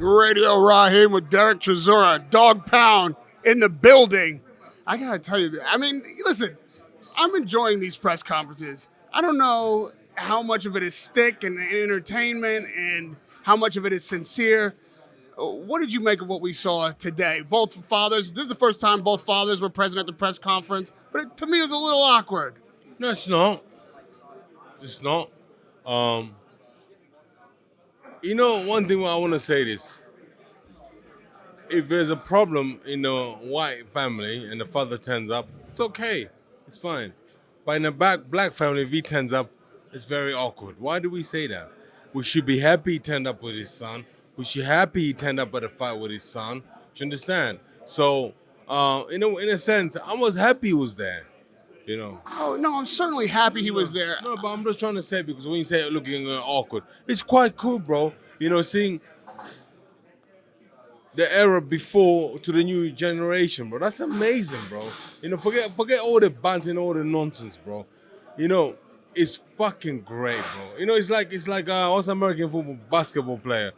Radio Rahim with Derek Chisora, Dog Pound in the building. I gotta tell you, I mean, listen, I'm enjoying these press conferences. I don't know how much of it is stick and entertainment and how much of it is sincere. What did you make of what we saw today? Both fathers, this is the first time both fathers were present at the press conference, but to me it was a little awkward. No, it's not. It's not. One thing I want to say this. If there's a problem in a white family and the father turns up, it's okay. It's fine. But in a black family, if he turns up, it's very awkward. Why do we say that? We should be happy he turned up with his son. We should be happy he turned up at a fight with his son. Do you understand? So, in a sense, I was happy he was there. Oh, no, I'm certainly happy he was there. No, but I'm just trying to say, because when you say looking awkward, it's quite cool, bro. Seeing the era before to the new generation, bro. That's amazing, bro. Forget all the banter and all the nonsense, bro. It's fucking great, bro. It's like what's American football basketball player?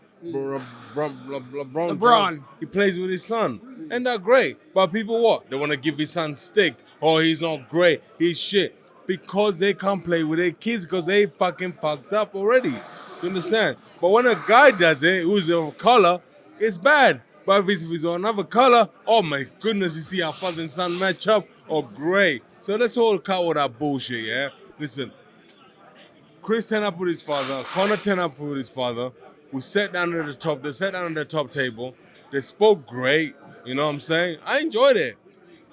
LeBron. He plays with his son. Ain't that great? But people what? They want to give his son stick. Oh, he's not great. He's shit. Because they can't play with their kids because they fucking fucked up already. You understand? But when a guy does it, who's of color, it's bad. But if he's another color, oh my goodness, you see how father and son match up? Oh, great. So let's all cut all that bullshit, yeah? Listen, Chris turned up with his father. Conor turned up with his father. We sat down at the top. They sat down at the top table. They spoke great. You know what I'm saying? I enjoyed it.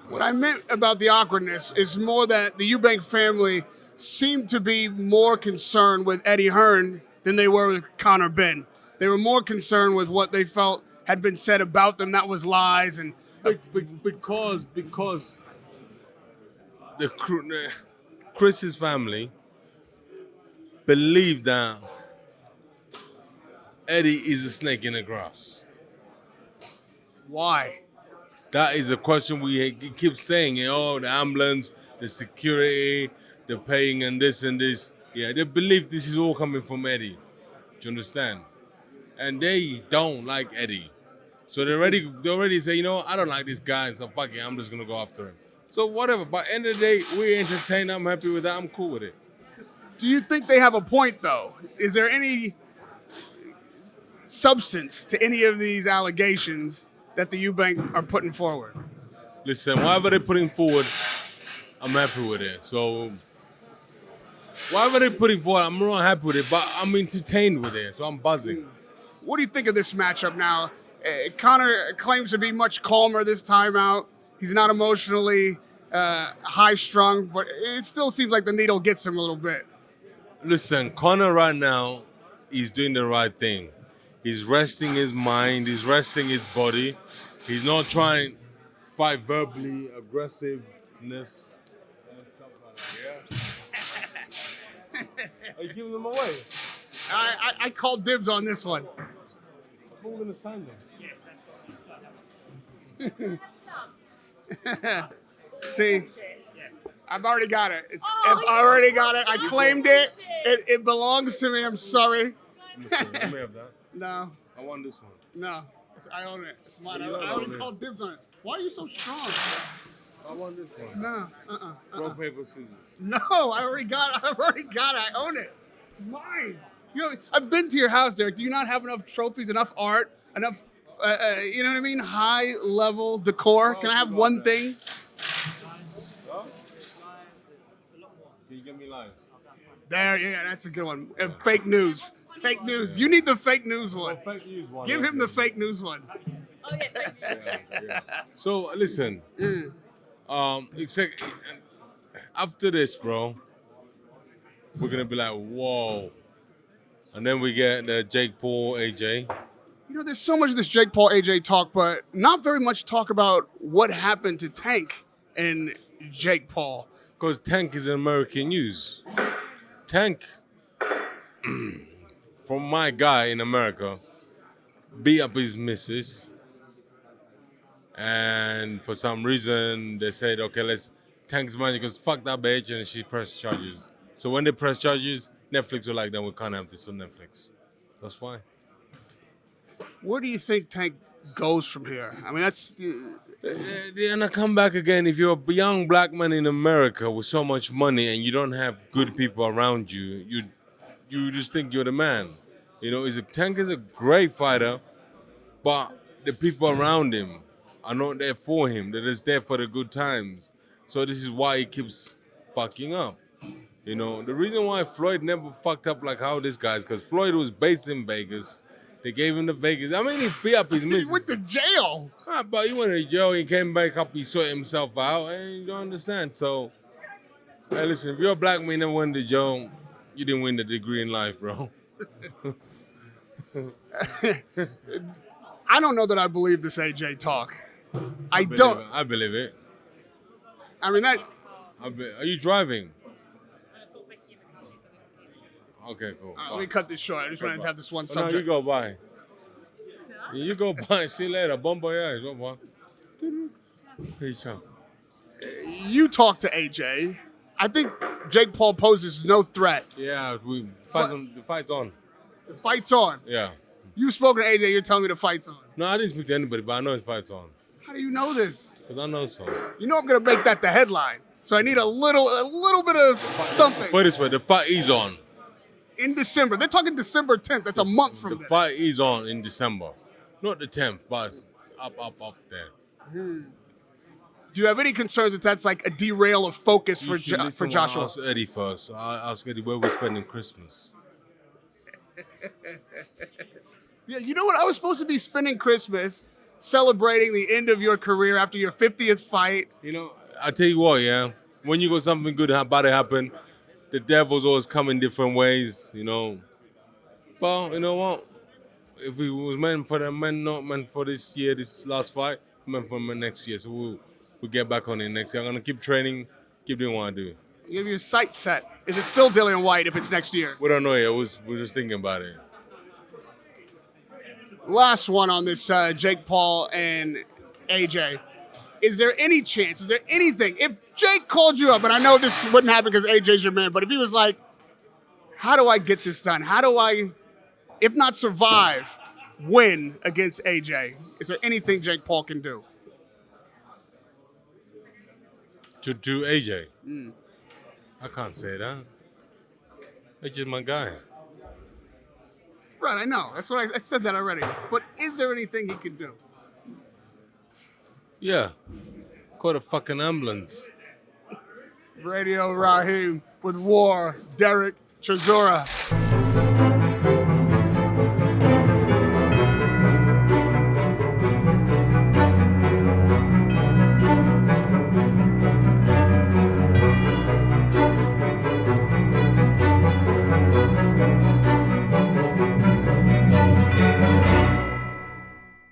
What I meant about the awkwardness is more that the Eubank family seemed to be more concerned with Eddie Hearn than they were with Conor Benn. They were more concerned with what they felt had been said about them that was lies and because Chris's family believed that Eddie is a snake in the grass. Why? That is a question we keep saying. The ambulance, the security, the paying and this and this. Yeah, they believe this is all coming from Eddie. Do you understand? And they don't like Eddie. So they already say, I don't like this guy, so fuck it, I'm just going to go after him. So whatever. By the end of the day, we're entertained. I'm happy with that. I'm cool with it. Do you think they have a point, though? Is there any substance to any of these allegations that the Eubank are putting forward? Listen, whatever they're putting forward, I'm happy with it. So whatever they're putting forward, I'm not happy with it, but I'm entertained with it, so I'm buzzing. What do you think of this matchup now? Conor claims to be much calmer this time out. He's not emotionally high-strung, but it still seems like the needle gets him a little bit. Listen, Conor right now, he's doing the right thing. He's resting his mind. He's resting his body. He's not trying to fight verbally, aggressiveness, and stuff like that. Yeah. Are you giving them away? I called dibs on this one. Who's going to sign them? See, I've already got it. I already got it. I claimed it. It belongs to me. I'm sorry. Let me have that. No. I want this one. No. I own it. It's mine. I You already called dibs on it. Why are you so strong? I want this one. No. Rock, paper, scissors. No, I already got it. I own it. It's mine. I've been to your house, Derek. Do you not have enough trophies, enough art, enough, you know what I mean, high-level decor? Can I have one thing? Huh? Can you give me lines? There, yeah, that's a good one. Fake news. Fake news. You need the fake news one. Fake news one. Give him the fake news one. Oh, yeah, fake news. Yeah. So, listen. After this, bro, we're going to be like, whoa. And then we get the Jake Paul, AJ. There's so much of this Jake Paul, AJ talk, but not very much talk about what happened to Tank and Jake Paul. Because Tank is American news. Tank, from my guy in America, beat up his missus. And for some reason, they said, okay, let's Tank's money because fuck that bitch, and she pressed charges. So when they press charges, Netflix were like, then we can't have this on Netflix. That's why. Where do you think Tank goes from here? I mean, that's They're gonna come back again. If you're a young black man in America with so much money and you don't have good people around you, you just think you're the man. Tank is a great fighter, but the people around him are not there for him. They're just there for the good times. So this is why he keeps fucking up. The reason why Floyd never fucked up like how this guy is, because Floyd was based in Vegas. They gave him the Vegas. I mean, he beat up his missus. he went to jail. But he went to jail. He came back up. He sorted himself out, and you don't understand. So, hey, listen, if you're a black man that went to jail, you didn't win the degree in life, bro. I don't know that I believe this AJ talk. I believe don't. it. I believe it. I mean, that. Are you driving? Okay, cool. Let me cut this short. I just wanted to have this one No, subject. you go by. You go by. See you later. Bon voyage. Au revoir. Peace out. You talk to AJ. I think Jake Paul poses no threat. Yeah, the fight's on. The fight's on. Yeah. You've spoken to AJ. You're telling me the fight's on. No, I didn't speak to anybody, but I know the fight's on. How do you know this? Because I know so. You know I'm gonna make that the headline. So I need a little bit of something. Put it this way, the fight is on. In December. They're talking December 10th. That's a month from The now. fight is on in December. Not the 10th, but it's up there. Do you have any concerns that that's like a derail of focus for You should listen when I Joshua? ask Eddie first. I ask Eddie where we're spending Christmas. Yeah, you know what? I was supposed to be spending Christmas celebrating the end of your career after your 50th fight. I tell you what, yeah. When you got something good about to happen, the devils always come in different ways, Well, you know what? If it was meant for them, not meant for this year, this last fight, meant for next year. So we'll get back on it next year. I'm gonna keep training, keep doing what I do. You have your sights set. Is it still Dillian White if it's next year? We don't know yet. We're just thinking about it. Last one on this Jake Paul and AJ. Is there any chance, is there anything, if Jake called you up, and I know this wouldn't happen because AJ's your man, but if he was like, how do I get this done? How do I, if not survive, win against AJ? Is there anything Jake Paul can do? To do AJ? I can't say that. AJ's my guy. Right, I know. That's what I said that already. But is there anything he can do? Yeah. Call a fucking ambulance. Radio Rahim with War, Derek Chisora.